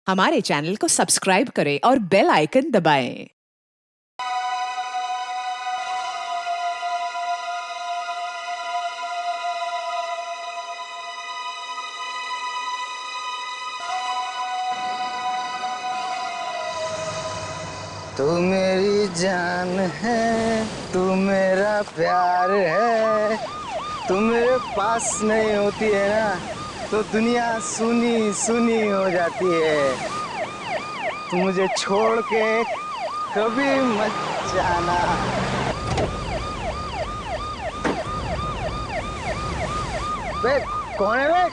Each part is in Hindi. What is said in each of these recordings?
हमारे चैनल को सब्सक्राइब करें और बेल आइकन दबाएं। तू मेरी जान है, तू मेरा प्यार है। तू मेरे पास नहीं होती है ना तो दुनिया सुनी सुनी हो जाती है। तू मुझे छोड़ के कभी मत जाना। बे कौन है बे?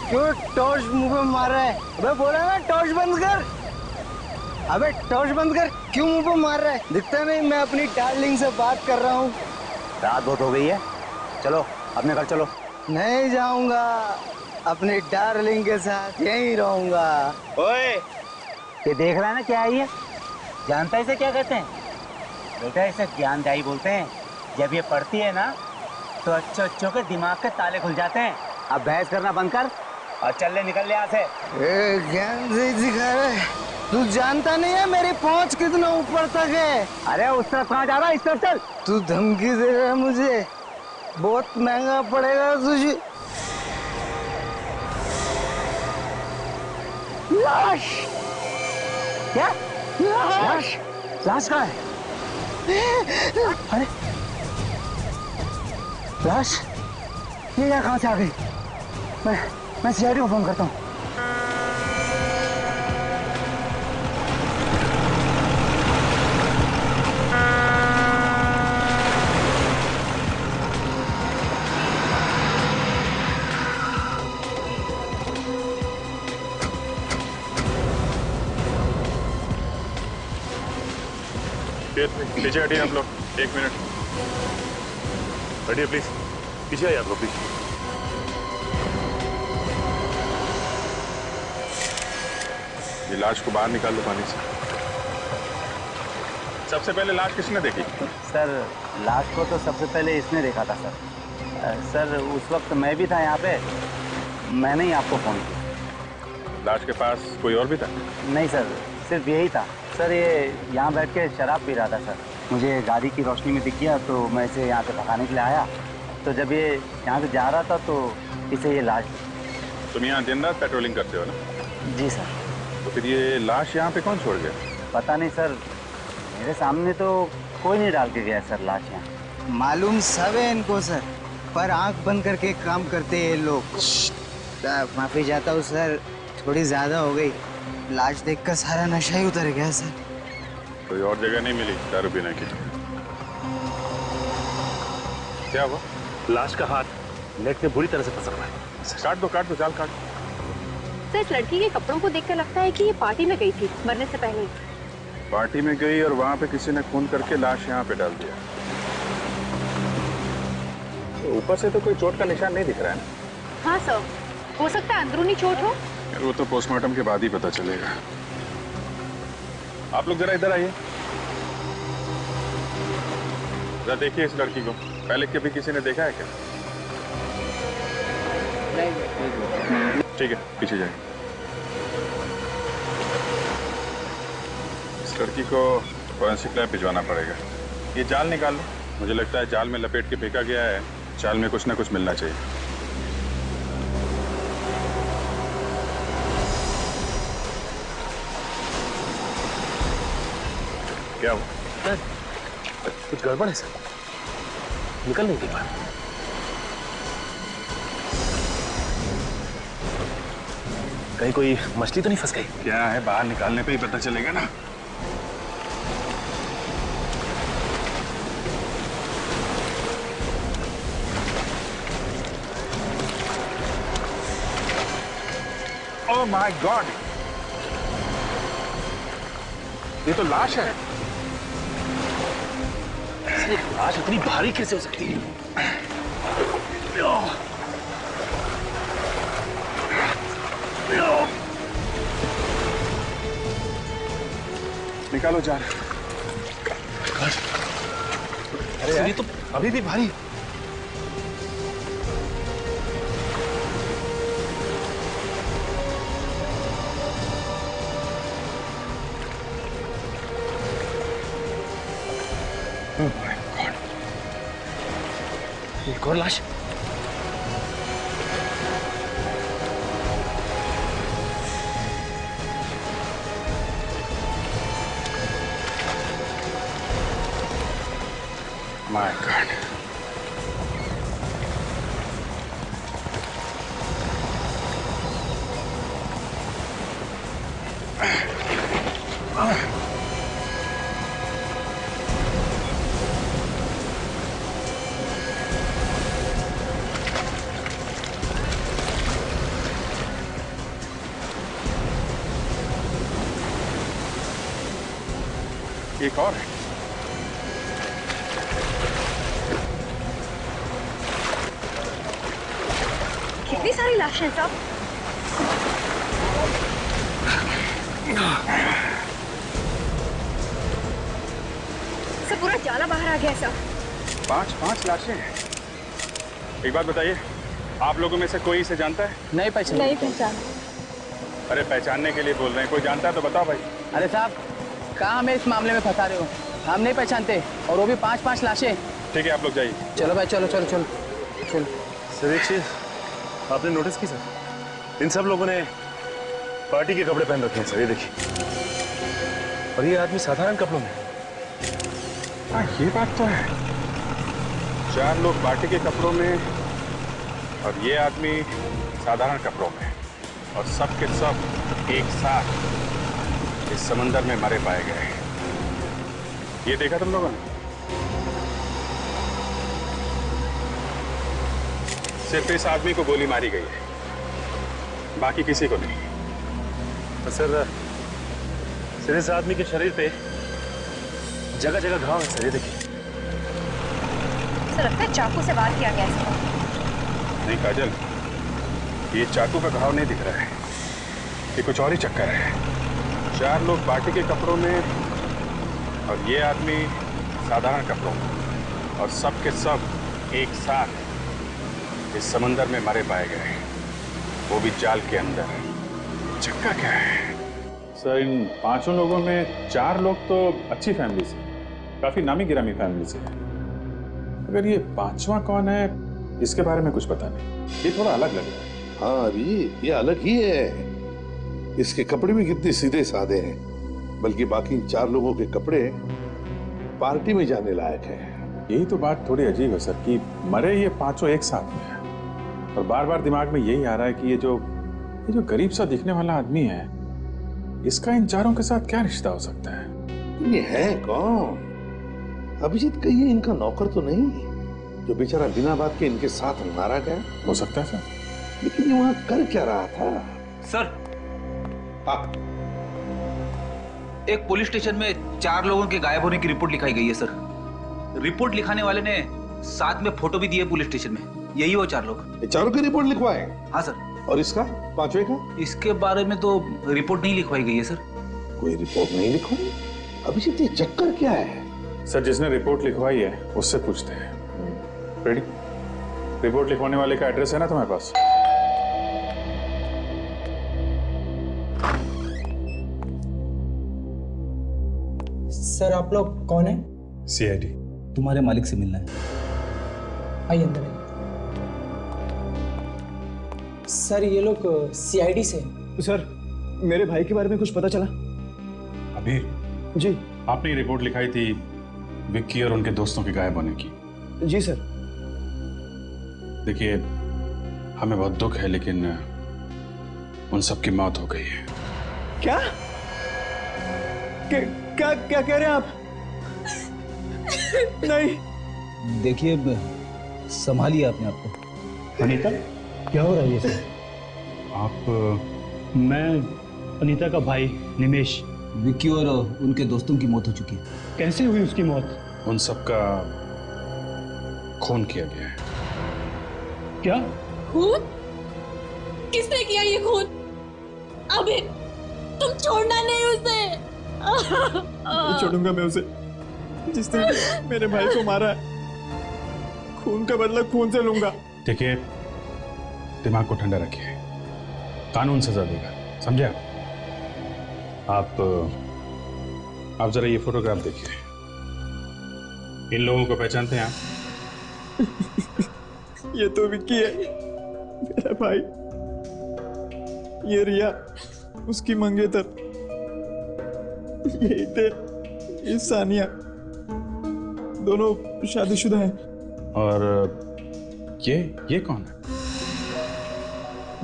क्यों टॉर्च मुंह पे मार रहा है? बे बोला ना टॉर्च बंद कर। अबे टॉर्च बंद कर, क्यों मुंह पे मार रहा है? दिखता नहीं मैं अपनी डार्लिंग से बात कर रहा हूँ। रात बहुत हो गई है, चलो अपने घर चलो। नहीं जाऊंगा, अपनी डार्लिंग के साथ यहीं रहूंगा। ओए, ये देख रहा है ना क्या है ये? जानता है इसे क्या कहते हैं? बेटा इसे ज्ञानदायी बोलते हैं। जब ये पढ़ती है ना तो अच्छे अच्छों के दिमाग के ताले खुल जाते हैं। अब बहस करना बंद कर और चल ले, निकल ले यहाँ से। ज्ञान से दिखा रहा है। तू जानता नहीं है मेरी पहुंच कितना ऊपर तक है। अरे उस तरफ कहाँ जा रहा है? इस तरफ चल। तू धमकी दे रहा है मुझे, बहुत महंगा पड़ेगा तुझे। लाश? क्या लाश? लाश कहाँ है? अरे लाश ये यहाँ कहाँ से आ गई? मैं सीआईडी को फोन करता हूँ। पीछे हटिए आप लोग, 1 मिनट हटिए प्लीज, पीछे आइए आप लोग प्लीज। ये लाश को बाहर निकाल दो पानी से। सबसे पहले लाश किसने देखी? सर लाश को तो सबसे पहले इसने देखा था सर। सर उस वक्त मैं भी था यहाँ पे, मैंने ही आपको फोन किया। लाश के पास कोई और भी था? नहीं सर, सिर्फ यही था सर। ये यहाँ बैठ के शराब पी रहा था सर। मुझे गाड़ी की रोशनी में दिख गया तो मैं इसे यहाँ से भगाने के लिए आया। तो जब ये यहाँ से जा रहा था तो इसे ये लाश दिखी। तुम यहाँ दिन रात पेट्रोलिंग करते हो ना? जी सर। तो फिर ये लाश यहाँ पे कौन छोड़ गया? पता नहीं सर, मेरे सामने तो कोई नहीं डाल के गया सर लाश यहाँ। मालूम सब है इनको सर, पर आंख बंद करके काम करते हैं ये लोग। माफी चाहता हूँ सर, थोड़ी ज्यादा हो गई। लाश देखकर सारा नशा ही उतर गया सर। कोई और जगह नहीं मिली दारू पीने की? क्या हुआ? लाश का हाथ नेट में बुरी तरह से फंसा हुआ है। काट दो जाल काट। सर इस लड़की के कपड़ों को देखकर लगता है कि ये पार्टी में गई थी मरने से पहले। पार्टी में गई और वहां पे किसी ने खून करके लाश यहाँ पे डाल दिया। तो ऊपर से तो कोई चोट का निशान नहीं दिख रहा है ना? हाँ सर, हो सकता है अंदरूनी चोट हो। यार वो तो पोस्टमार्टम के बाद ही पता चलेगा। आप लोग जरा इधर आइए, जरा देखिए इस लड़की को। पहले कभी किसी ने देखा है क्या? ठीक है, पीछे जाइए। इस लड़की को फॉरेंसिक लैब भिजवाना पड़ेगा। ये जाल निकाल लो, मुझे लगता है जाल में लपेट के फेंका गया है। जाल में कुछ ना कुछ मिलना चाहिए। क्या हुआ? सर कुछ गड़बड़ है सर, निकल नहीं पा। कहीं कोई मछली तो नहीं फंस गई? क्या है, बाहर निकालने पे ही पता चलेगा ना। ओह माय गॉड, ये तो लाश है। लाश इतनी भारी कैसे हो सकती है? निकालो जान। अरे ये तो अभी भी भारी। एक और लाश। My God. एक और है। कितनी सारी लाशें हैं साहब। सब पूरा जाला बाहर आ गया है साहब। 5 लाशें हैं। एक बात बताइए, आप लोगों में से कोई इसे जानता है? नहीं पहचान। नहीं पहचान। अरे पहचानने के लिए बोल रहे हैं, कोई जानता है तो बताओ भाई। अरे साहब, कहाँ हमें इस मामले में फंसा रहे हो? हम नहीं पहचानते, और वो भी 5 लाशें। ठीक है, आप लोग जाइए। चलो भाई, चलो चलो चलो चलो। सर एक चीज आपने नोटिस की सर, इन सब लोगों ने पार्टी के कपड़े पहन रखे हैं सर, ये देखिए। और ये आदमी साधारण कपड़ों में। हाँ, ये बात तो है। 4 लोग पार्टी के कपड़ों में और ये आदमी साधारण कपड़ों में, और सब के सब एक साथ इस समंदर में मरे पाए गए। ये देखा तुम लोगों ने? सिर्फ इस आदमी को गोली मारी गई है, बाकी किसी को नहीं। तो सर इस आदमी के शरीर पे जगह जगह घाव है सर, ये देखिए। सर लगता है चाकू से वार किया गया है इसको। नहीं काजल, ये चाकू का घाव नहीं दिख रहा है, ये कुछ और ही चक्कर है। 4 लोग पार्टी के कपड़ों में और ये आदमी साधारण कपड़ों में, और सब के सब एक साथ इस समंदर में मरे पाए गए, वो भी जाल के अंदर। चक्कर क्या है? सर, इन 5 लोगों में 4 लोग तो अच्छी फैमिली से, काफी नामी गिरामी फैमिली से है। अगर ये 5वां कौन है, इसके बारे में कुछ पता नहीं। ये थोड़ा अलग लग रहा है। हाँ अभी ये अलग ही है। इसके कपड़े भी कितने सीधे साधे हैं, बल्कि बाकी 4 लोगों के कपड़े पार्टी में जाने लायक हैं। यही तो बात थोड़ी अजीब है सर, कि मरे ये 5 एक साथ में है, और बार बार दिमाग में यही आ रहा है कि ये जो गरीब सा दिखने वाला आदमी है, इसका इन 4 के साथ क्या रिश्ता हो सकता है? ये है कौन? अभिजीत कहिए इनका नौकर तो नहीं, जो बेचारा बिना बात के इनके साथ मारा गया? हो सकता है सर, लेकिन ये वहां कर क्या रहा था? सर, हाँ, एक पुलिस स्टेशन में 4 लोगों के गायब होने की रिपोर्ट लिखाई गई है सर। रिपोर्ट लिखाने वाले ने साथ में फोटो भी दी है पुलिस स्टेशन में। यही वो 4 लोग। ये 4 की रिपोर्ट लिखवाए? हाँ सर। और इसका 5वें का? इसके बारे में तो रिपोर्ट नहीं लिखवाई गई है सर। कोई रिपोर्ट नहीं लिखवाई? अभिजीत ये चक्कर क्या है? सर जिसने रिपोर्ट लिखवाई है उससे पूछते हैं। रेडी? रिपोर्ट लिखवाने वाले का एड्रेस है ना तुम्हारे पास? सर आप लोग कौन है? सीआईडी। तुम्हारे मालिक से मिलना है। आइए अंदर आइए। सर ये लोग सीआईडी से। सर मेरे भाई के बारे में कुछ पता चला? अभी जी। आपने रिपोर्ट लिखाई थी विक्की और उनके दोस्तों के गायब होने की। जी सर। देखिए, हमें बहुत दुख है, लेकिन उन सब की मौत हो गई है। क्या क्या क्या कह रहे हैं आप? नहीं। देखिए, संभालिए अपने आप को। अनीता, क्या हो रहा है ये सर? आप? मैं अनीता का भाई निमेश। विक्की और उनके दोस्तों की मौत हो चुकी है। कैसे हुई उसकी मौत? उन सब का खून किया गया है। क्या खून? किसने किया ये खून? अभी तुम छोड़ना नहीं उसे। नहीं छोड़ूंगा मैं उसे, जिसने मेरे भाई को मारा है। खून का बदला खून से लूंगा। देखिए, दिमाग को ठंडा रखिए, कानून सजा देगा, समझे आप? जरा ये फोटोग्राफ देखिए। इन लोगों को पहचानते हैं आप? ये तो विक्की है, मेरा भाई। ये रिया, उसकी मंगेतर। ये हितेन, ये सानिया, दोनों शादीशुदा हैं। और ये कौन है?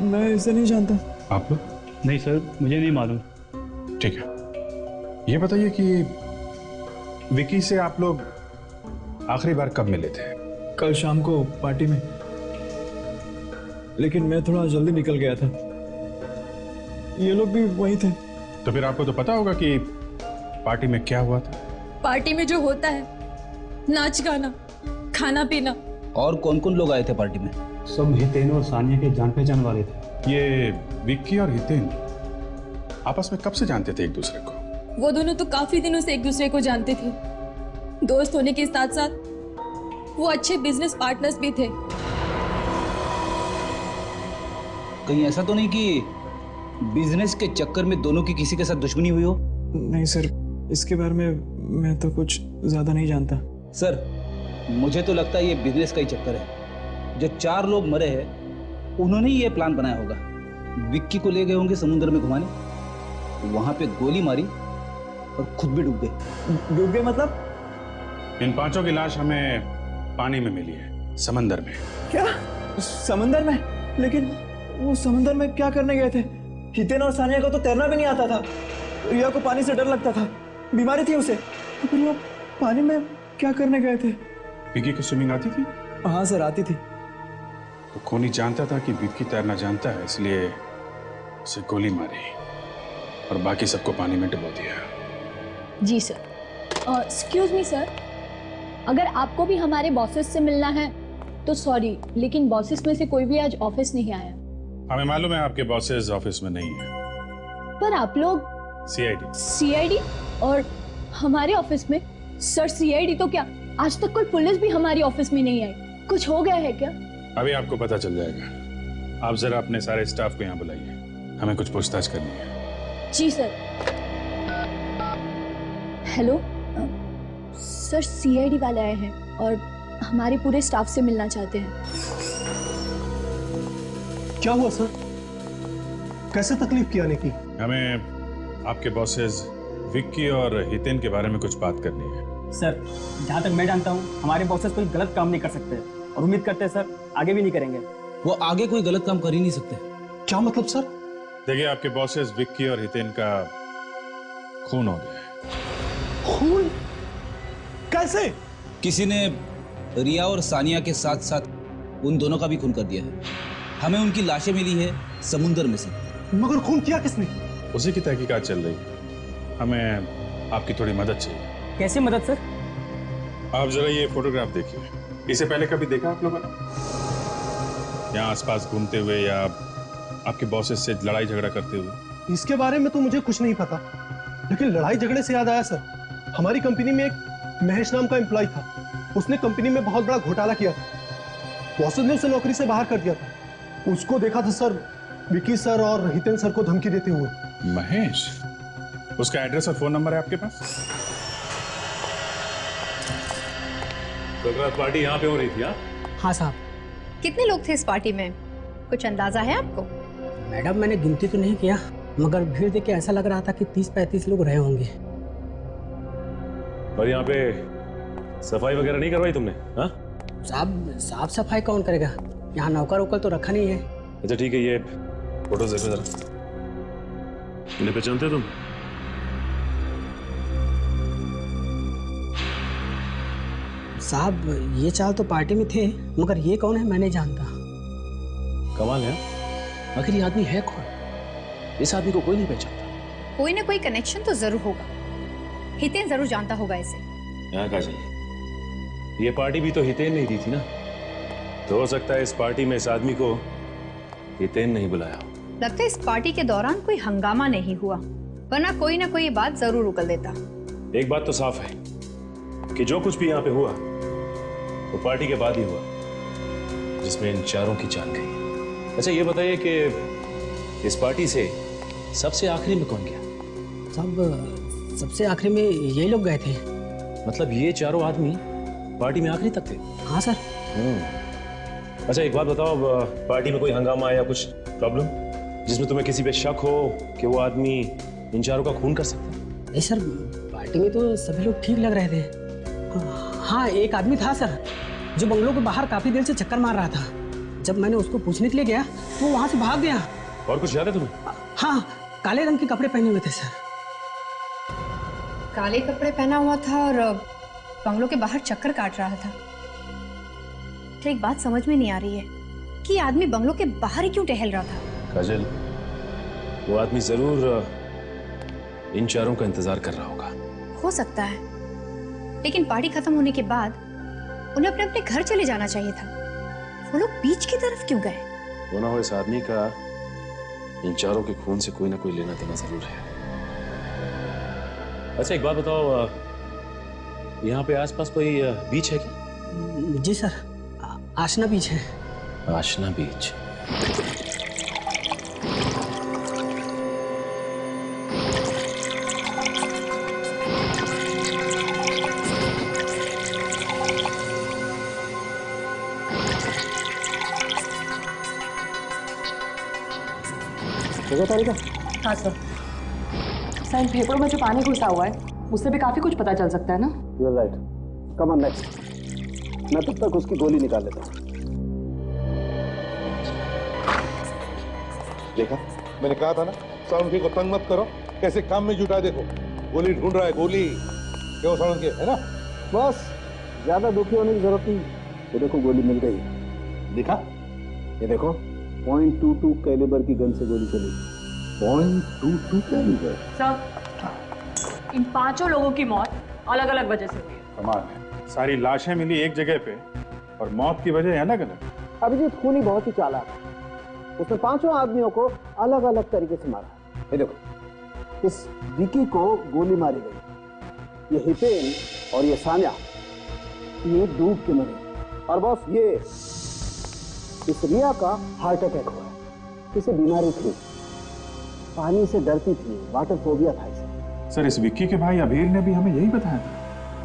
मैं इसे नहीं जानता। आप लोग? नहीं सर, मुझे नहीं मालूम। ठीक है, ये बताइए कि विकी से आप लोग आखिरी बार कब मिले थे? कल शाम को पार्टी में, लेकिन मैं थोड़ा जल्दी निकल गया था। ये लोग भी वहीं थे। तो फिर आपको तो पता होगा कि पार्टी में क्या हुआ था। पार्टी में जो होता है, नाच गाना, खाना पीना। और कौन कौन लोग आए थे पार्टी में? सब हितेन और सानिया के जान पहचान वाले थे। ये विक्की और हितेन आपस में कब से जानते थे एक दूसरे को? वो दोनों तो काफी दिनों से एक दूसरे को जानते थे। दोस्त होने के साथ साथ वो अच्छे बिजनेस पार्टनर्स भी थे। कहीं ऐसा तो नहीं कि बिजनेस के चक्कर में दोनों की किसी के साथ दुश्मनी हुई हो? नहीं सर, इसके बारे में मैं तो कुछ ज्यादा नहीं जानता। सर, मुझे तो लगता है ये बिजनेस का ही चक्कर है। जो 4 लोग मरे हैं उन्होंने ही ये प्लान बनाया होगा। विक्की को ले गए होंगे समुद्र में घुमाने, वहां पे गोली मारी और खुद भी डूब गए। डूब गए मतलब? इन 5 की लाश हमें पानी में मिली है, समंदर में। क्या? समंदर में? लेकिन वो समंदर में क्या करने गए थे? हितेन और सानिया को तो तैरना भी नहीं आता था। रिया को पानी से डर लगता था, बीमारी थी उसे, तो फिर वो पानी में क्या करने गए थे? विक्की को स्विमिंग आती थी? हाँ सर, आती थी। तो खूनी जानता था कि विक्की तैरना जानता है, इसलिए उसे गोली मारी और बाकी सबको पानी में डुबो दिया। जी सर। एक्सक्यूज मी सर, अगर आपको भी हमारे बॉसेस से मिलना है तो सॉरी, लेकिन बॉसेस में से कोई भी आज ऑफिस नहीं आया। हमें मालूम है आपके बॉसेस ऑफिस में नहीं है। पर आप लोग सीआईडी और हमारे ऑफिस में? सर, सीआईडी तो क्या, आज तक कोई पुलिस भी हमारी ऑफिस में नहीं आई। कुछ हो गया है क्या? अभी आपको पता चल जाएगा। आप जरा अपने सारे स्टाफ को यहाँ बुलाइए, हमें कुछ पूछताछ करनी है। जी सर। हेलो सर, सीआईडी वाले आए हैं और हमारे पूरे स्टाफ से मिलना चाहते हैं। क्या हुआ सर? कैसे तकलीफ की आने की? हमें आपके बॉसेस विक्की और हितेन के बारे में कुछ बात करनी है। सर, जहाँ तक मैं जानता हूँ हमारे बॉसेस कोई गलत काम नहीं कर सकते और उम्मीद करते हैं सर आगे भी नहीं करेंगे। वो आगे कोई गलत काम कर ही नहीं सकते। क्या मतलब सर? देखिए, आपके बॉसेस विक्की और हितेन का खून हो गया है। खून? कैसे? किसी ने रिया और सानिया के साथ साथ उन दोनों का भी खून कर दिया है। हमें उनकी लाशें मिली है समुद्र में से। मगर खून किया किसने? उसी की तहकीकात चल रही है। हमें आपकी थोड़ी मदद चाहिए। कैसे मदद सर? आप जरा ये फोटोग्राफ देखिए। इसे पहले कभी देखा आप लोगों ने? यहाँ आसपास घूमते हुए या आपके बॉसेस से लड़ाई झगड़ा करते हुए? इसके बारे में तो मुझे कुछ नहीं पता, लेकिन लड़ाई झगड़े से याद आया सर, हमारी कंपनी में एक महेश नाम का एम्प्लॉय था। उसने कंपनी में बहुत बड़ा घोटाला किया था। बॉसेस ने उसे नौकरी से बाहर कर दिया था। उसको देखा था सर विकी सर और हितेन सर को धमकी देते हुए। महेश? उसका एड्रेस और फोन नंबर है आपके पास? कल रात पार्टी यहाँ पे हो रही थी? हाँ साहब। कितने लोग थे इस पार्टी में, कुछ अंदाजा है आपको? मैडम, मैंने गिनती तो नहीं किया, मगर भीड़ देख के ऐसा लग रहा था कि 30-35 लोग रहे होंगे। और यहाँ पे सफाई वगैरह नहीं करवाई तुमने? हाँ साहब, साफ सफाई कौन करेगा? यहाँ नौकर वोकर तो रखा नहीं है। अच्छा ठीक है, ये फोटो देखो जरा। इन्हें पहचानते हो तुम? साहब, ये चाल तो पार्टी में थे, मगर ये कौन है मैं नहीं जानता। कमाल है, आखिर ये आदमी है कौन? इस आदमी को कोई नहीं पहचानता। कोई ना कोई कनेक्शन तो जरूर होगा। हितेन जरूर जानता होगा इसे। यहाँ काजल, ये पार्टी भी तो हितेन नहीं दी थी ना, तो हो सकता है इस पार्टी में इस आदमी को हितेन नहीं बुलाया। लगता है इस पार्टी के दौरान कोई हंगामा नहीं हुआ, वरना कोई ना कोई ये बात जरूर उगल देता। एक बात तो साफ है कि जो कुछ भी यहाँ पे हुआ वो पार्टी के बाद ही हुआ, जिसमें इन चारों की जान गई। अच्छा ये बताइए कि इस पार्टी से सबसे आखिरी में कौन गया? साहब, सबसे आखिरी में ये लोग गए थे। मतलब ये चारों आदमी पार्टी में आखिरी तक थे? हाँ सर। अच्छा एक बात बताओ, पार्टी में कोई हंगामा या कुछ प्रॉब्लम जिसमें तुम्हें किसी पे शक हो कि वो आदमी इन चारों का खून कर सकता है? नहीं सर, पार्टी में तो सभी लोग ठीक लग रहे थे। हाँ, एक आदमी था सर जो बंगलों के बाहर काफी देर से चक्कर मार रहा था। जब मैंने उसको पूछने के लिए गया तो वो वहां से भाग गया। और कुछ याद है तुम्हें? हाँ, काले रंग के कपड़े पहने हुए थे सर। काले कपड़े पहना हुआ था और बंगलों के बाहर चक्कर काट रहा था। तो एक बात समझ में नहीं आ रही है कि आदमी बंगलों के बाहर ही क्यों टहल रहा था। काजल, वो आदमी जरूर इन चारों का इंतजार कर रहा होगा। हो सकता है, लेकिन पार्टी खत्म होने के बाद उन्हें अपने अपने घर चले जाना चाहिए था। वो लोग बीच की तरफ क्यों गए? वो ना हो इस आदमी का इन चारों के खून से कोई ना कोई लेना देना जरूर है। अच्छा एक बात बताओ, यहाँ पे आसपास कोई बीच है क्या? जी सर, आशना बीच है। आशना बीच। तरीका? हाँ सर। सर, इन फेफड़ों में जो पानी घुसा हुआ है उससे भी काफी कुछ पता चल सकता है ना? You are right. Come on next. मैं तब तक उसकी गोली निकाल लेता हूँ। देखा, मैंने कहा था ना, साउंड को तंग मत करो, कैसे काम में जुटा। देखो गोली ढूंढ रहा है, गोली। क्यों साउंड के, है ना? बस ज्यादा दुखी होने की जरूरत नहीं। ये देखो गोली मिल गई। दिखा? ये देखो, .22 कैलिबर की गन से गोली चली। .22 कैलिबर? सर, इन 5 लोगों की मौत अलग अलग वजह से हुई है। कमाल है, सारी लाशें मिली एक जगह पे और मौत की वजह अलग अलग। अभिजीत खूनी बहुत ही चालाक है। उसने 5 आदमियों को अलग अलग तरीके से मारा। ये देखो, इस विकी को गोली मारी गई, ये हितेन और ये सान्या, ये डूब के मरे। और बॉस, ये इस रिया का हार्ट अटैक हुआ है। इसे बीमारी थी, पानी से डरती थी, वाटर फोबिया था इसे। सर, इस विक्की के भाई अभीर ने भी हमें यही बताया था।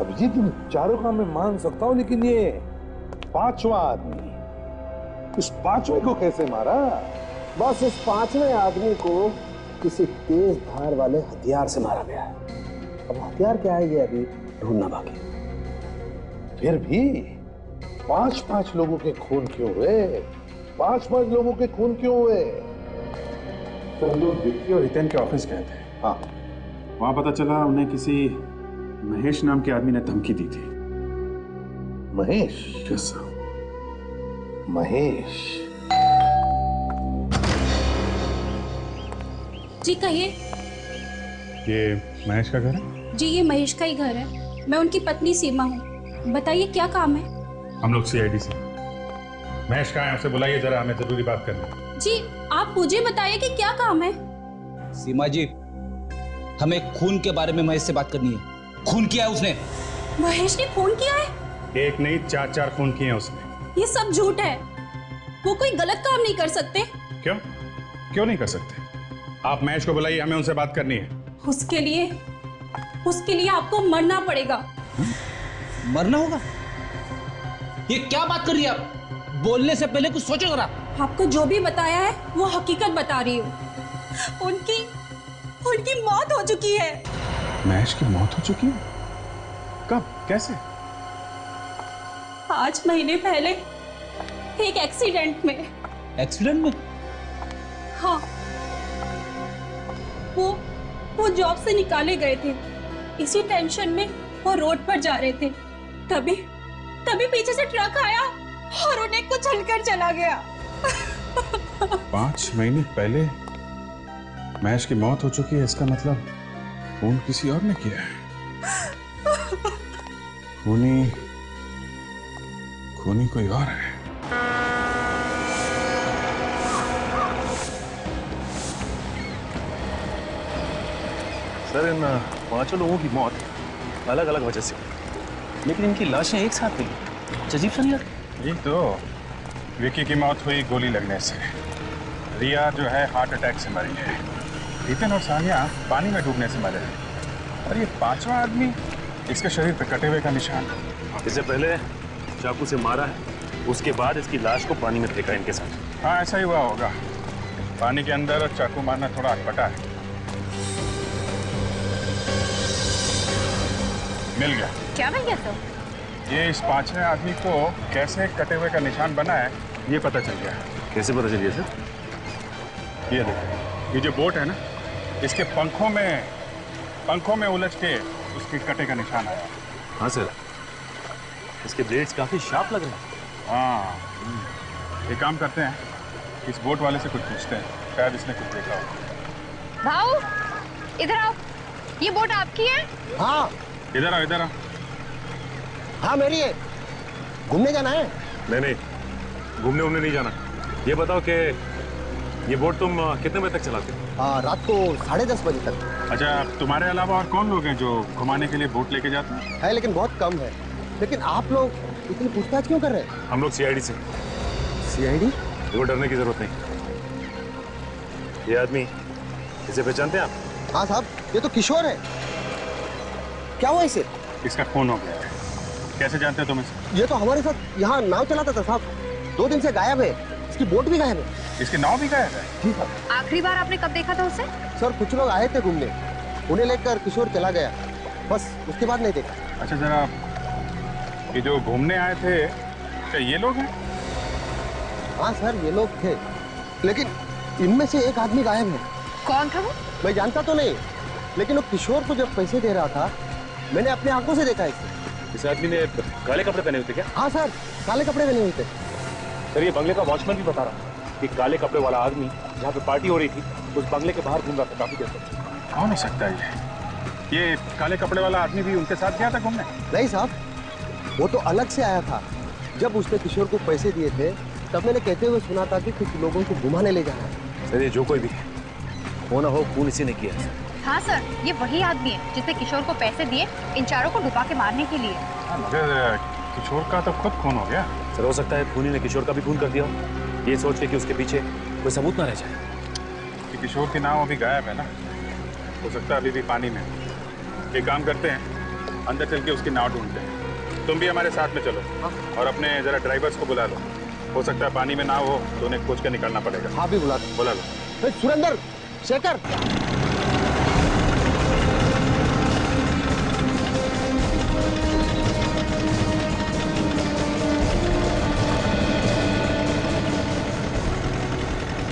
अभिजीत, इन चारों का मैं मान सकता हूँ, लेकिन ये 5वां आदमी, इस 5वें को कैसे मारा? बस इस 5वें आदमी को किसी तेज धार वाले हथियार से मारा गया है। अब हथियार क्या है ये अभी ढूंढना बाकी। फिर भी 5-5 लोगों के खून क्यों हुए? 5-5 लोगों के खून क्यों हुए? तो हम लोग विक्की और हितेन के ऑफिस गए थे। हाँ, वहां पता चला उन्हें किसी महेश नाम के आदमी ने धमकी दी थी। महेश? Yes sir. महेश? जी कहिए। ये महेश का घर है? जी ये महेश का ही घर है। मैं उनकी पत्नी सीमा हूँ। बताइए क्या काम है? हम लोग CID से। महेश कहाँ है, उसे बुलाइए जरा, हमें जरूरी बात करनी है। जी आप मुझे बताइए कि क्या काम है। सीमा जी, हमें खून के बारे में महेश से बात करनी है। खून किया है उसने। महेश ने खून किया है? एक नहीं 4 खून किए हैं उसने। ये सब झूठ है। वो कोई गलत काम नहीं कर सकते। क्यों? क्यों नहीं कर सकते? आप महेश को बुलाइए, हमें उनसे बात करनी है। उसके लिए आपको मरना पड़ेगा। मरना होगा? ये क्या बात कर रही है आप? बोलने से पहले कुछ सोचो जरा। आपको जो भी बताया है वो हकीकत बता रही हूँ। उनकी मौत हो चुकी है। महेश की मौत हो चुकी है? कब? कैसे? 5 महीने पहले एक एक्सीडेंट में। एक्सीडेंट में? हाँ, वो जॉब से निकाले गए थे। इसी टेंशन में वो रोड पर जा रहे थे, तभी पीछे से ट्रक आया और उन्हें कुचलकर चला गया। 5 महीने पहले महेश की मौत हो चुकी है, इसका मतलब खून किसी और ने किया है। खूनी कोई और है। सर, इन 5 लोगों की मौत अलग अलग वजह से हुई, लेकिन इनकी लाशें एक साथ मिली। अजीब सा नहीं लगता? ये तो विकी की मौत हुई गोली लगने से, रिया जो है हार्ट अटैक से मरी है, हितेन और सानिया पानी में डूबने से मरे हैं, और ये 5वां आदमी, इसके शरीर पे कटे हुए का निशान। इससे पहले चाकू से मारा है, उसके बाद इसकी लाश को पानी में फेंका इनके साथ। हाँ ऐसा ही हुआ होगा। पानी के अंदर चाकू मारना थोड़ा अटपटा है। मिल गया। क्या मिल गया सर? ये इस पांचवें आदमी को कैसे कटे हुए का निशान बना है ये पता चल गया। कैसे पता चल गया सर? ये देखो, ये जो बोट है ना, इसके पंखों में उलझ के उसके कटे का निशान आया। हाँ सर, इसके ब्लेड्स काफी शार्प लग रहे हैं। हाँ, एक काम करते हैं, इस बोट वाले से कुछ पूछते हैं, शायद इसने कुछ देखा हो। भाऊ, इधर आओ। ये बोट आपकी है? हाँ। इधर आओ, इधर आओ। हाँ मेरी है। घूमने जाना है? नहीं, घूमने नहीं जाना। ये बताओ कि ये बोट तुम कितने बजे तक चलाते हो? रात को 10:30 बजे तक। अच्छा, तुम्हारे अलावा और कौन लोग हैं जो घुमाने के लिए बोट लेके जाते हैं? है लेकिन बहुत कम है। लेकिन आप लोग इतनी पूछताछ क्यों कर रहे हैं? हम लोग सीआईडी से। सीआईडी? देखो, डरने की जरूरत नहीं। ये आदमी, इसे पहचानते हैं आप? हाँ साहब, ये तो किशोर है। क्या हुआ इसे? इसका खून हो गया है। कैसे जानते हो तुम इसे? ये तो हमारे साथ यहाँ नाव चलाता था साहब। 2 दिन से गायब है। इसकी बोट भी गायब है। इसकी नाव भी गायब है? जी साहब। आखिरी बार आपने कब देखा था उसे? सर कुछ लोग आए थे घूमने, उन्हें लेकर किशोर चला गया, बस उसके बाद नहीं देखा। अच्छा जरा, ये जो घूमने आए थे, क्या ये लोग हैं? हाँ सर, ये लोग थे, लेकिन इनमें से एक आदमी गायब है। कौन था वो? मैं जानता तो नहीं, लेकिन वो किशोर को जब पैसे दे रहा था, मैंने अपनी आंखों से देखा इसे। इस आदमी ने काले कपड़े पहने हुए थे क्या? हाँ सर, काले कपड़े पहने हुए थे। सर, ये बंगले का वॉचमैन भी बता रहा कि काले कपड़े वाला आदमी जहाँ पे पार्टी हो रही थी, उस बंगले के बाहर घूम रहा था काफी देर तक। कौन हो सकता है ये काले कपड़े वाला आदमी भी उनके साथ गया था घूमने? नहीं साहब, वो तो अलग से आया था। जब उसने किशोर को पैसे दिए थे, तब मैंने कहते हुए सुना था कि कुछ लोगों को घुमाने ले जाना है। सर, ये जो कोई भी हो ना हो, खून इसी ने किया है। हाँ सर, ये वही आदमी है जिसने किशोर को पैसे दिए इन चारों को डुबा के मारने के लिए। मगर किशोर का तो खुद खून हो गया। सर, हो सकता है खूनी ने किशोर का भी खून कर दिया हो, ये सोच के कि उसके पीछे कोई सबूत ना रह जाए। कि किशोर की नाव अभी गायब है ना, हो सकता है अभी भी पानी में। एक काम करते हैं, अंदर चल के उसकी नाव ढूंढते हैं। तुम भी हमारे साथ में चलो और अपने जरा ड्राइवर्स को बुला लो। हो सकता है पानी में नाव हो तो उन्हें खोज कर निकलना पड़ेगा। हाँ भी बुला लो। सुरेंद्र, शेखर,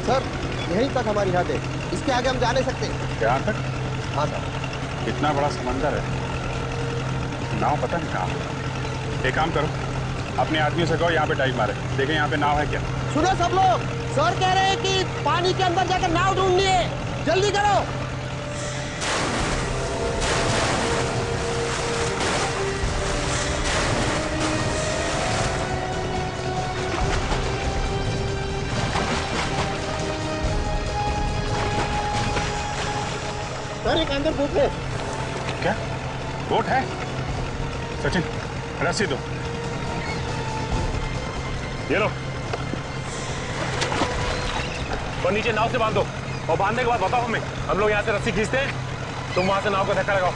सर यहीं तक हमारी हद है, इसके आगे हम जा नहीं सकते। यहाँ तक? हाँ सर। इतना बड़ा समंदर है, नाव पता नहीं कहाँ। एक काम करो, अपने आदमियों से कहो यहाँ पे डाइव मारे, देखें यहाँ पे नाव है क्या। सुनो सब लोग, सर कह रहे हैं कि पानी के अंदर जाकर नाव ढूंढनी है, जल्दी करो। सर एक अंदर बोट है। क्या बोट है? सचिन, रस्सी दो। ये लो, और नीचे नाव से बांध दो, और बांधने के बाद बताओ हमें। हम लोग यहाँ से रस्सी खींचते हैं, तुम वहां से नाव का धक्का लगाओ।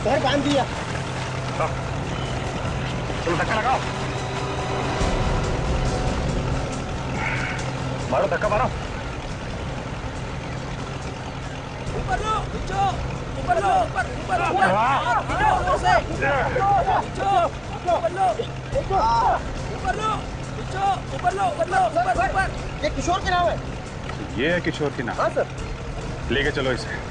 सर बांध दिया। चलो धक्का लगाओ, मारो धक्का मारो। ऊपर लो, नीचे, ऊपर लो, ऊपर ऊपर ऊपर ऊपर ऊपर। ये किशोर की नाव है। ये है किशोर की नाव? हाँ सर। लेके चलो इसे।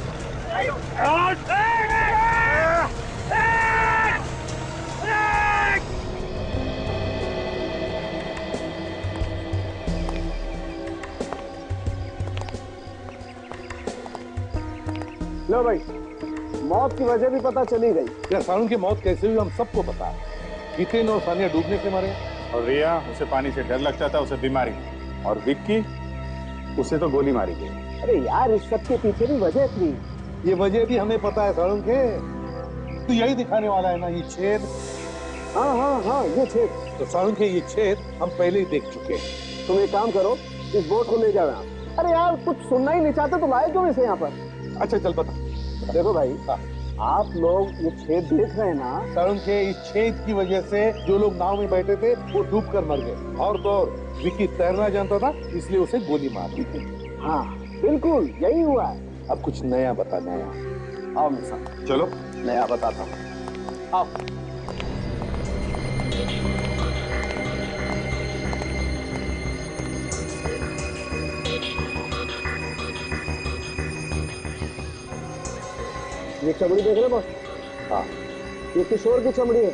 लो भाई, मौत की वजह भी पता चली गई। क्या सारुण की मौत कैसे हुई हम सबको पता है। जितेन और सानिया डूबने से मरे, और रिया, उसे पानी से डर लगता था, उसे बीमारी, और विक्की, उसे तो गोली मारी गई। अरे यार, इस सब के पीछे भी वजह थी। ये वजह भी हमें पता है सारुण के, तो यही दिखाने वाला है ना ये छेद। हाँ हाँ हाँ, ये छेद। तो सारुण के ये छेद हम पहले ही देख चुके हैं। तुम एक काम करो, इस बोट को ले जाओ यहाँ। अरे यार, कुछ सुनना ही नहीं चाहते तो लाए क्यों इसे यहाँ पर? अच्छा चल बता। देखो भाई, आप लोग ये छेद देख रहे हैं ना? सर उनके इस छेद की वजह से जो लोग नाव में बैठे थे वो डूब कर मर गए। और तो और विक्की तैरना जानता था इसलिए उसे गोली मार दी थी। हाँ बिल्कुल यही हुआ है। अब कुछ नया बता, नया। आओ मेरे साथ। चलो नया बताता हूँ, आओ। ये चमड़ी देख रहे बॉस? हाँ, ये किशोर की चमड़ी है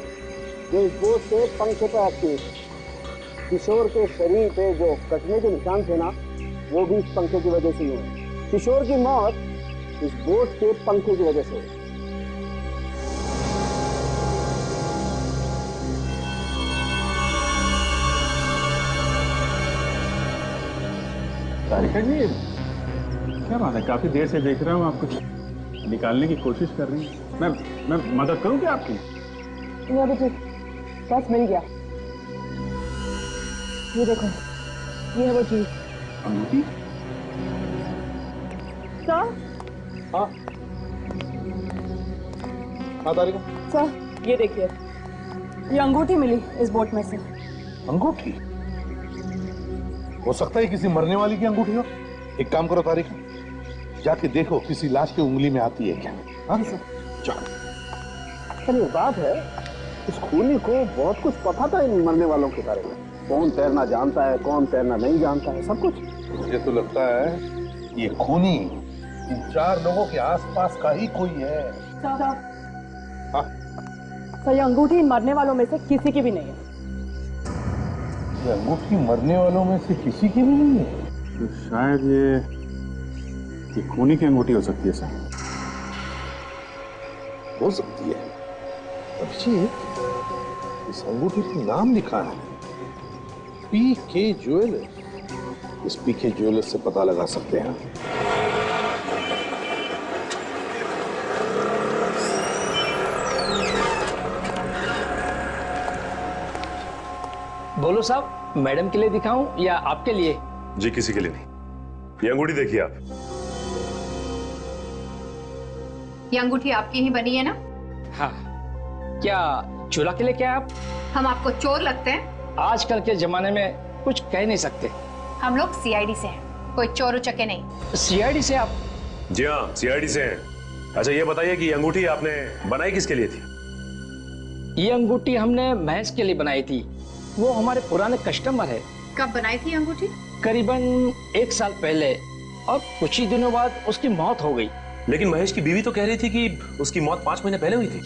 जो इस बोझ से पंखे पे आती है। किशोर के शरीर पे जो कटने के निशान थे ना, वो भी इस पंखे की वजह से ही हुए। किशोर की मौत इस बोझ के पंखे की वजह से हुई। तारिका जी, क्या बात है? काफी देर से देख रहा हूँ आप कुछ निकालने की कोशिश कर रही हैं। मैं मदद करूँ क्या आपकी? नहीं अभी ठीक, बस मिल गया। ये देखो, ये है वो चीज। अंगूठी? सर? हाँ हाँ तारिका। सर ये देखिए, ये अंगूठी मिली इस बोट में से। अंगूठी? हो सकता है किसी मरने वाली की अंगूठी हो। एक काम करो तारिका, जाके देखो किसी लाश की उंगली में आती है क्या। हाँ चलो। सर ये बात है, इस खूनी को बहुत कुछ पता था इन मरने वालों के बारे में। कौन तैरना जानता है, कौन तैरना नहीं जानता है, सब कुछ। मुझे तो लगता है ये खूनी इन 4 लोगों के आसपास का ही कोई है। सर, हाँ? सर ये अंगूठी इन मरने वालों में से किसी की भी नहीं है। ये अंगूठी मरने वालों में से किसी की भी नहीं है? तो शायद ये खूनी की अंगूठी हो सकती है सर। हो सकती है। अभिषेक, इस अंगूठी पर नाम लिखा है पीके ज्वेलर्स। इस पीके ज्वेलर्स से पता लगा सकते हैं। बोलो साहब, मैडम के लिए दिखाऊं या आपके लिए? जी किसी के लिए नहीं। ये अंगूठी देखिए आप। ये अंगूठी आपकी ही बनी है ना? हाँ। क्या चोरा के लिए क्या आप? हम आपको चोर लगते हैं? आजकल के जमाने में कुछ कह नहीं सकते। हम लोग सीआईडी से हैं, कोई चोर उचके नहीं। सीआईडी से आप? जी हाँ, सीआईडी से हैं। अच्छा ये बताइए कि ये अंगूठी आपने बनाई किसके लिए थी? ये अंगूठी हमने महेश के लिए बनाई थी, वो हमारे पुराने कस्टमर है। कब बनाई थी अंगूठी? करीबन 1 साल पहले, और कुछ ही दिनों बाद उसकी मौत हो गई। लेकिन महेश की बीवी तो कह रही थी कि उसकी मौत 5 महीने पहले हुई थी।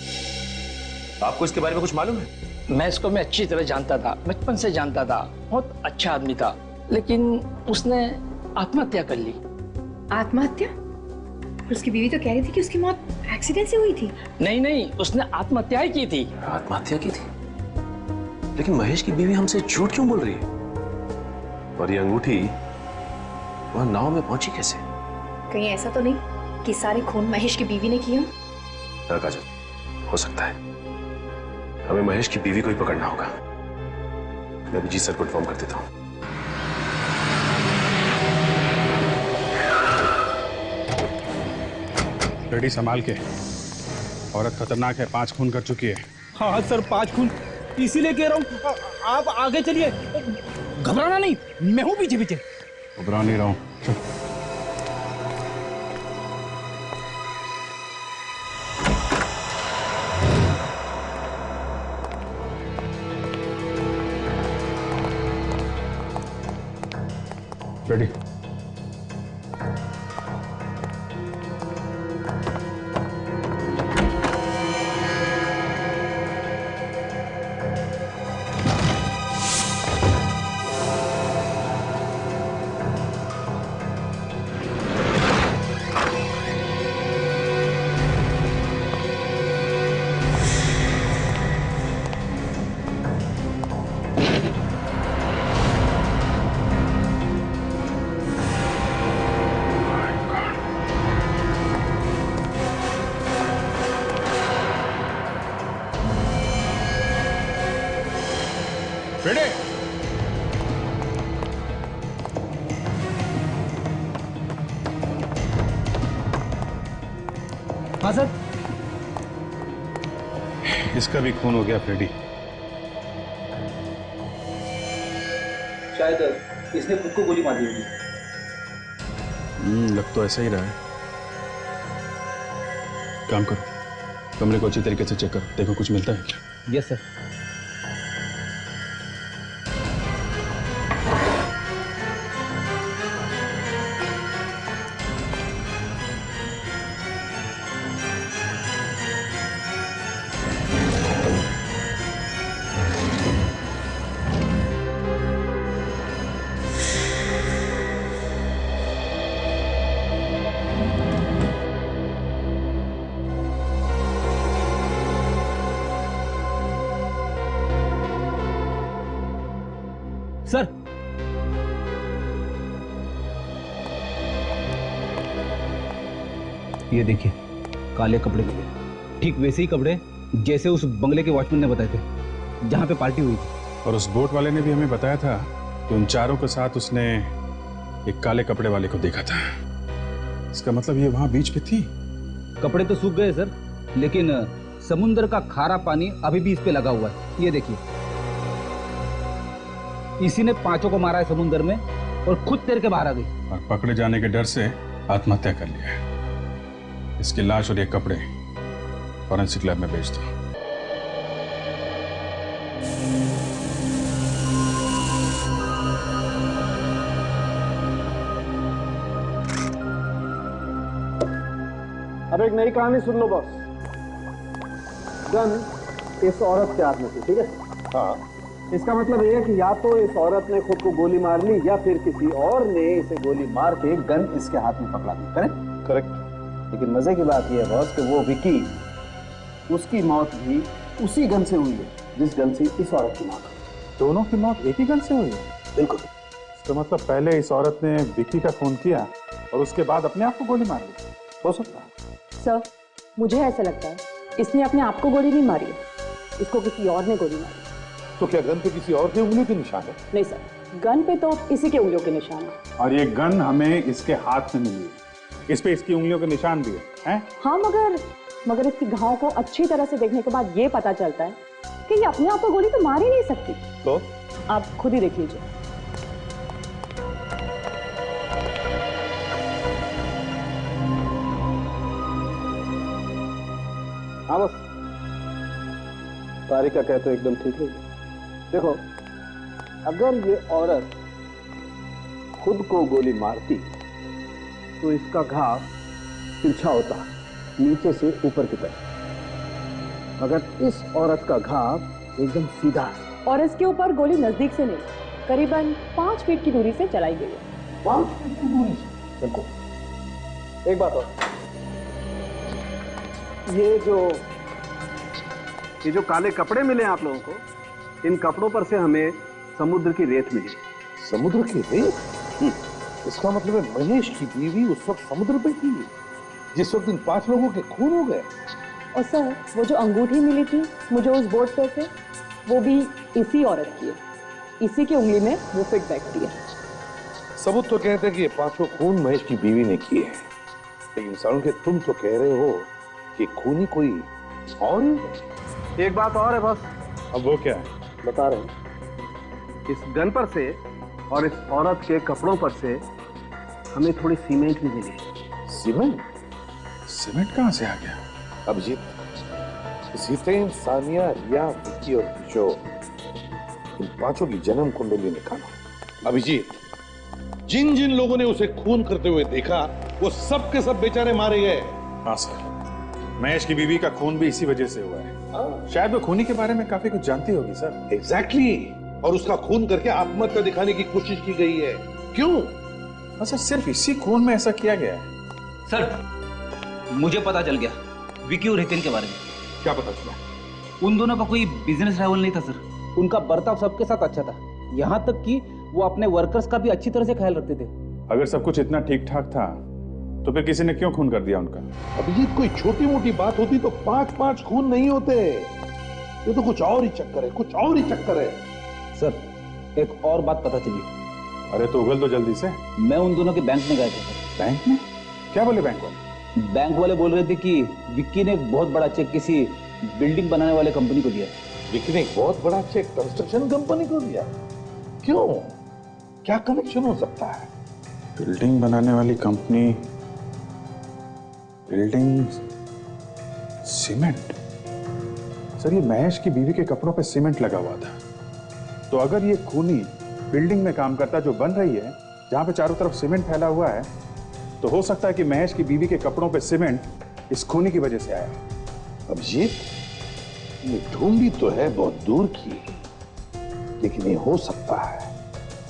आपको इसके बारे में कुछ मालूम है? मैं इसको अच्छी तरह जानता था, बचपन से जानता था। बहुत अच्छा आदमी था, लेकिन उसने आत्महत्या कर ली। आत्महत्या? उसकी बीवी तो कह रही थी कि उसकी मौत एक्सीडेंट से हुई थी। नहीं नहीं, उसने आत्महत्या ही की थी। आत्महत्या की थी? लेकिन महेश की बीवी हमसे झूठ क्यों बोल रही है? और ये अंगूठी वहां नाव में पहुंची कैसे? कहीं ऐसा तो नहीं कि सारे खून महेश की बीवी ने किया? हाँ काजल, हो सकता है। हमें महेश की बीवी को ही पकड़ना होगा। मैं अभिजीत सर को इन्फॉर्म कर देता हूँ। रेडी संभाल के। औरत खतरनाक है, 5 खून कर चुकी है। हाँ सर, 5 खून, इसीलिए कह रहा हूँ आप आगे चलिए। घबराना नहीं, मैं हूँ पीछे पीछे। घबरा नहीं रहा हूँ। रेडी। रेडी। हाँ सर। इसका भी खून हो गया फ्रेडी। शायद इसने खुद को गोली मार दी होगी। लग तो ऐसा ही रहा है। काम करो, कमरे को अच्छी तरीके से चेक करो, देखो कुछ मिलता है क्या। Yes sir. सर, ये देखिए काले कपड़े मिले, ठीक वैसे ही कपड़े जैसे उस बंगले के वॉचमैन ने बताए थे जहां पे पार्टी हुई थी। और उस बोट वाले ने भी हमें बताया था कि उन चारों के साथ उसने एक काले कपड़े वाले को देखा था। इसका मतलब ये वहां बीच पे थी। कपड़े तो सूख गए सर, लेकिन समुद्र का खारा पानी अभी भी इस पे लगा हुआ है। ये देखिए, इसी ने पांचों को मारा है समुद्र में और खुद तैर के बाहर आ गई। और पकड़े जाने के डर से आत्महत्या कर लिया है। इसकी लाश और ये कपड़े फॉरेंसिक लैब में भेज दो। अब एक नई कहानी सुन लो बॉस। गन इस औरत के हाथ में थी, ठीक है? हाँ। इसका मतलब ये है कि या तो इस औरत ने खुद को गोली मार ली या फिर किसी और ने इसे गोली मार के गन इसके हाथ में पकड़ा दी। करेक्ट? करेक्ट। लेकिन मजे की बात यह है बॉस कि वो विकी, उसकी मौत भी उसी गन से हुई है जिस गन से इस औरत की मौत। दोनों की मौत एक ही गन से हुई है? बिल्कुल। इसका मतलब पहले इस औरत ने विकी का खून किया और उसके बाद अपने आप को गोली मार ली। हो सकता है सर, मुझे ऐसा लगता है इसने अपने आप को गोली नहीं मारी है, इसको किसी और ने गोली मारी। तो क्या गन पे किसी और के उंगलियों के निशान है? नहीं सर, गन पे तो इसी के उंगलियों के निशान है। और ये गन हमें इसके हाथ में मिली है, इस पे इसकी उंगलियों के निशान भी है? हाँ, मगर इसकी घाव को अच्छी तरह से देखने के बाद ये पता चलता है कि ये अपने आप को गोली तो मार ही नहीं सकती। तो आप खुद ही देख लीजिए। हाँ बस, तारिका कहते एकदम ठीक है। देखो, अगर ये औरत खुद को गोली मारती तो इसका घाव तिरछा होता, नीचे से ऊपर की तरफ। मगर इस औरत का घाव एकदम सीधा है। और इसके ऊपर गोली नजदीक से नहीं, करीबन 5 फीट की दूरी से चलाई गई है। 5 फीट की दूरी से? बिल्कुल। एक बात और, ये जो काले कपड़े मिले आप लोगों को, इन कपड़ों पर से हमें समुद्र की रेत मिली। समुद्र की रेत? इसका मतलब है महेश की बीवी उस वक्त समुद्र पे थी जिस वक्त इन 5 लोगों के खून हो गए। और सर, वो जो अंगूठी मिली थी मुझे उस बोट पे से, वो भी इसी औरत की है। इसी की उंगली में वो फिट बैठती है। सबूत तो कहते हैं कि ये 5 खून महेश की बीवी ने किए हैं, लेकिन सालों के तुम तो कह रहे हो कि खूनी कोई और ही है। एक बात और है बस। अब वो क्या है? बता रहे हैं। इस गन पर से और इस औरत के कपड़ों पर से हमें थोड़ी सीमेंट भी मिली। सीमेंट? सीमेंट कहां से आ गया? अभिजीत, जितेन, सानिया, रिया, विक्की और किशोर, इन 5 की जन्म कुंडली निकालो। अभिजीत, जिन जिन लोगों ने उसे खून करते हुए देखा वो सब के सब बेचारे मारे गए। हाँ सर, महेश की बीवी का खून भी इसी वजह से हुआ है। शायद वो खूनी के बारे में काफी कुछ जानती होगी सर। एग्जैक्टली। और उसका खून करके आत्महत्या दिखाने की कोशिश की गई है। क्यों? अच्छा, सिर्फ इसी खून में ऐसा किया गया है? सर, मुझे पता चल गया विकी और हितेन के बारे में। क्या पता चला? उन दोनों का कोई बिजनेस राइवल नहीं था सर। उनका बर्ताव सबके साथ अच्छा था, यहाँ तक कि वो अपने वर्कर्स का भी अच्छी तरह से ख्याल रखते थे। अगर सब कुछ इतना ठीक ठाक था तो फिर किसी ने क्यों खून कर दिया उनका? अभिजीत, कोई छोटी मोटी बात होती तो 5 खून नहीं होते। ये तो कुछ और ही चक्कर है, कुछ और ही चक्कर है। सर, एक और बात पता चली। अरे तो उगल दो जल्दी से। मैं उन दोनों के बैंक में गया था। बैंक में? क्या बोले बैंक वाले? बैंक वाले बोल रहे थे कि विक्की ने एक बहुत बड़ा चेक किसी बिल्डिंग बनाने वाले कंपनी को दिया। विक्की ने एक बहुत बड़ा चेक कंस्ट्रक्शन कंपनी को दिया? क्यों? क्या कनेक्शन हो सकता है? बिल्डिंग बनाने वाली कंपनी, बिल्डिंग, सीमेंट। सर, ये महेश की बीवी के कपड़ों पे सीमेंट लगा हुआ था, तो अगर ये खूनी बिल्डिंग में काम करता जो बन रही है, जहां पे चारों तरफ सीमेंट फैला हुआ है, तो हो सकता है कि महेश की बीवी के कपड़ों पे सीमेंट इस खूनी की वजह से आया। अभिजीत, ये ढूंढी तो है बहुत दूर की, लेकिन ये हो सकता है,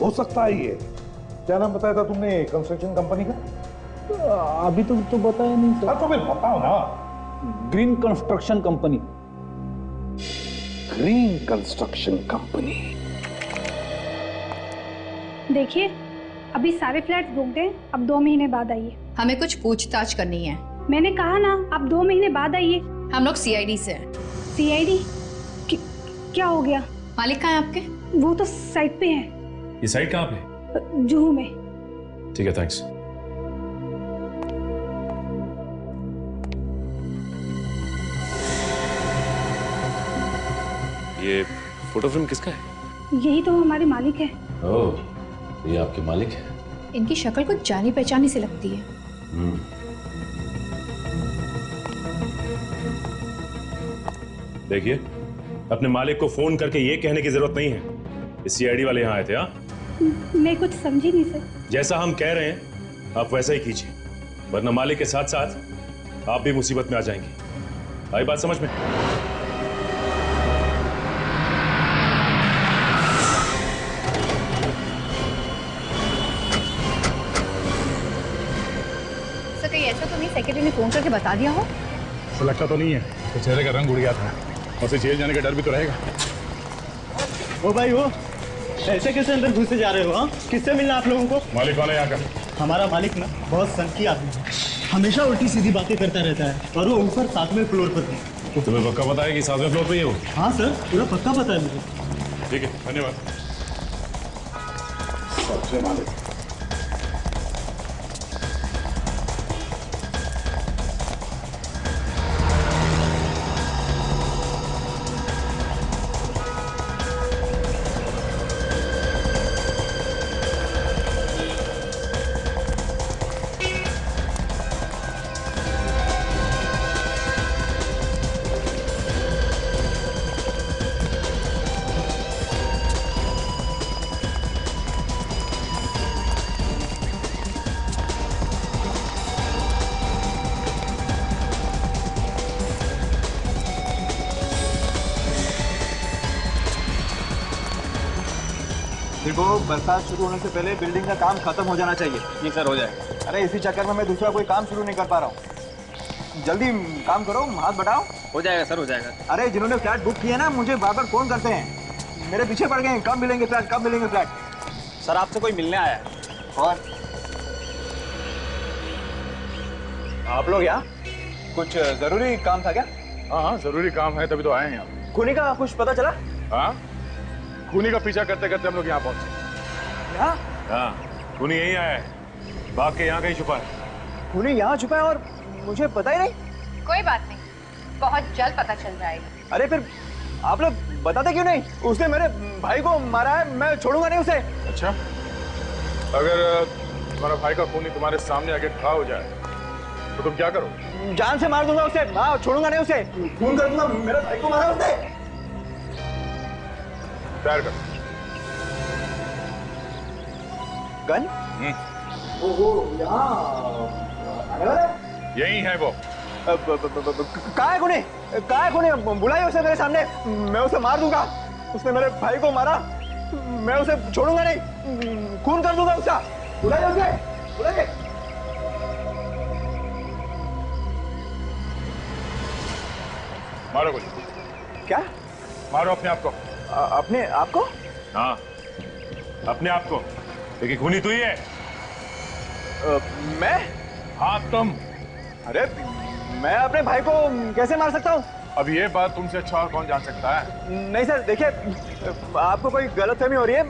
हो सकता है। ये क्या नाम बताया था तुमने कंस्ट्रक्शन कंपनी का? अभी तो बताया नहीं सर। तो फिर बताओ ना। Green construction company. Green construction company. देखिए, अभी सारे फ्लैट बुक दें, अब 2 महीने बाद आइए। हमें कुछ पूछताछ करनी है। मैंने कहा ना, अब 2 महीने बाद आइए। हम लोग सीआईडी से हैं। सीआईडी? क्या हो गया? मालिक कहाँ है आपके? वो तो साइट पे है। ये साइट कहाँ पे? जुहू में। ठीक है, थैंक्स। ये फोटो फिल्म किसका है? यही तो हमारे मालिक है। ओह, ये आपके मालिक है। इनकी शक्ल कुछ जानी पहचानी से लगती है। देखिए, अपने मालिक को फोन करके ये कहने की जरूरत नहीं है इस सीआईडी वाले यहाँ आए थे। हाँ, मैं कुछ समझी नहीं सर। जैसा हम कह रहे हैं आप वैसा ही कीजिए, वरना मालिक के साथ साथ आप भी मुसीबत में आ जाएंगे। आई बात समझ में? सर, कहीं ऐसा तो नहीं सेक्रेटरी ने फोन करके बता दिया हो? ऐसा लगता तो नहीं है, तो चेहरे का रंग उड़ गया था और उसे जेल जाने का डर भी तो रहेगा। ओ भाई, वो ऐसे कैसे अंदर घुसे जा रहे हो? हाँ, किससे मिलना आप लोगों को? मालिक कौन है यहाँ का? हमारा मालिक ना बहुत सनकी आदमी है, हमेशा उल्टी सीधी बातें करता रहता है, और वो ऊपर 7वें फ्लोर पर है। तुम्हें पक्का पता है कि 7वें फ्लोर पे ही हो? हाँ सर, पूरा पक्का पता है मुझे। ठीक है, धन्यवाद। सबसे मालिक। देखो, बरसात शुरू होने से पहले बिल्डिंग का काम खत्म हो जाना चाहिए। नहीं सर, हो जाएगा। अरे इसी चक्कर में मैं दूसरा कोई काम शुरू नहीं कर पा रहा हूँ। जल्दी काम करो, हाथ बढ़ाओ। हो जाएगा सर, हो जाएगा। अरे जिन्होंने फ्लैट बुक किया ना, मुझे बार बार फोन करते हैं, मेरे पीछे पड़ गए हैं, कब मिलेंगे फ्लैट, कब मिलेंगे फ्लैट। सर, आपसे कोई मिलने आया है। और आप लोग यहाँ कुछ जरूरी काम था क्या? हाँ, जरूरी काम है, तभी तो आए हैं यहाँ। खूनी का कुछ पता चला? हाँ, खूनी का पीछा करते करते हम लोग यहाँ पहुंचे। यहाँ? हाँ, खूनी यहीं आया है, भाग के यहाँ कहीं छुपा है। खूनी यहाँ छुपा है और मुझे पता ही नहीं? कोई बात नहीं, बहुत जल्द पता चल जाएगा। अरे फिर आप लोग बताते क्यों नहीं? उसने मेरे भाई को मारा है, मैं छोड़ूंगा नहीं उसे। अच्छा, अगर तुम्हारा भाई का खूनी तुम्हारे सामने आके खड़ा हो जाए तो तुम क्या करो? जान से मार दूंगा उसे। हाँ, छोड़ूंगा नहीं उसे, खून कर दूंगा। मेरे भाई को मारा उसने। तैयार कर। गन? वो यहाँ आने वाला है? यही है वो। कहाँ है खूनी? कहाँ है खूनी? बुलाइए उसे मेरे सामने, मैं उसे मार दूंगा। उसने मेरे भाई को मारा, मैं उसे छोड़ूंगा नहीं, खून कर दूंगा उसका। बुलाइए उसे, बुलाइए। मारो गोली। क्या? मारो अपने आप को। अपने आप को? हाँ, अपने आप को, लेकिन खूनी तू ही है। मैं? हाँ, तुम। अरे मैं अपने भाई को कैसे मार सकता हूँ? अब ये बात तुमसे अच्छा और कौन जान सकता है? नहीं सर, देखिए, आपको कोई गलतफहमी हो रही है।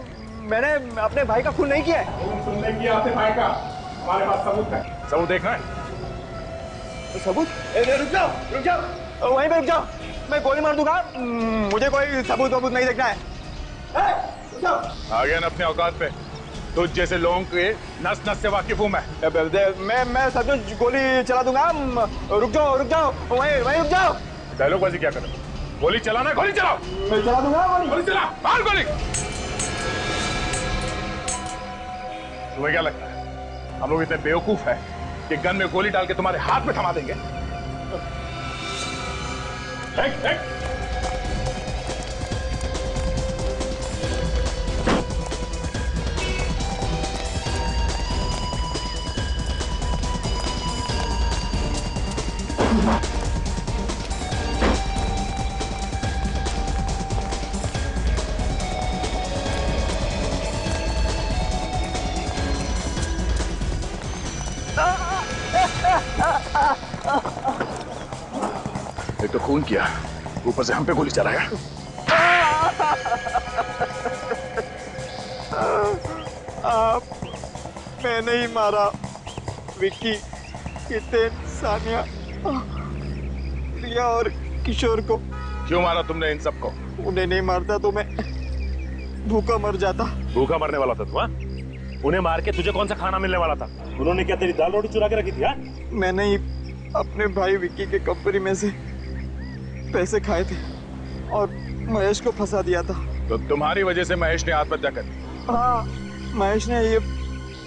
मैंने अपने भाई का खून नहीं किया है। तुमने किया अपने भाई का? हमारे पास सबूत है। सबूत देखना है? सबूत? रुक जाओ, वहीं पे रुक जाओ, मैं गोली मार दूंगा। मुझे कोई सबूत नहीं देखना है। आ गया ना अपने औकात पे। तुझ जैसे लोगों के नस नस से वाकिफ हूँ मैं समझो गोली चला दूंगा। रुक जाओ, वहीं रुक जाओ। डायलॉगबाजी क्या कर रहे हो? गोली चलाना, गोली चलाओ। मैं चला दूंगा गोली चला, मार गोली। तुम्हें क्या लगता है हम लोग इतने बेवकूफ है कि गन में गोली डाल के तुम्हारे हाथ में थमा देंगे? एक तो खून किया, ऊपर से हम पे गोली चलाया। मैंने ही मारा विक्की, हितेन, सानिया, रिया और किशोर को। क्यों मारा तुमने इन सबको? उन्हें नहीं मारता तो मैं भूखा मर जाता। भूखा मरने वाला था तू? हाँ? उन्हें मार के तुझे कौन सा खाना मिलने वाला था? उन्होंने क्या तेरी दाल रोटी चुरा के रखी थी? हाँ? मैंने ही अपने भाई विक्की के कंपनी में से पैसे खाए थे और महेश को फंसा दिया था। तो तुम्हारी वजह से महेश ने आत्महत्या कर दी? हाँ, महेश ने ये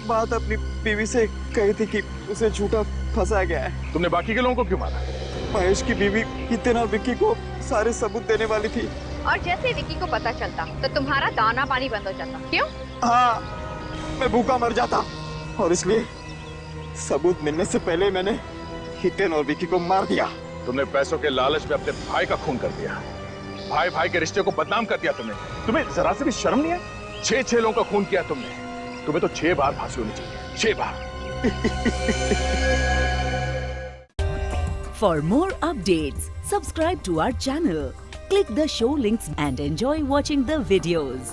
बात अपनी बीवी से कही थी कि उसे झूठा फंसाया गया है। तुमने बाकी के लोगों को क्यों मारा? महेश की बीवी हितेन और विक्की को सारे सबूत देने वाली थी। और जैसे विक्की को पता चलता तो तुम्हारा दाना पानी बंद हो जाता। क्यों? हाँ, मैं भूखा मर जाता और इसलिए सबूत मिलने से पहले मैंने हितेन और विक्की को मार दिया। तुमने पैसों के लालच में अपने भाई का खून कर दिया। भाई भाई के रिश्ते को बदनाम कर दिया तुमने। तुम्हें जरा से भी शर्म नहीं है? 6 लोगों का खून किया तुमने। तुम्हें तो 6 बार फांसी होनी चाहिए, 6 बार। For more updates, subscribe to our channel, click the show links and enjoy watching the videos.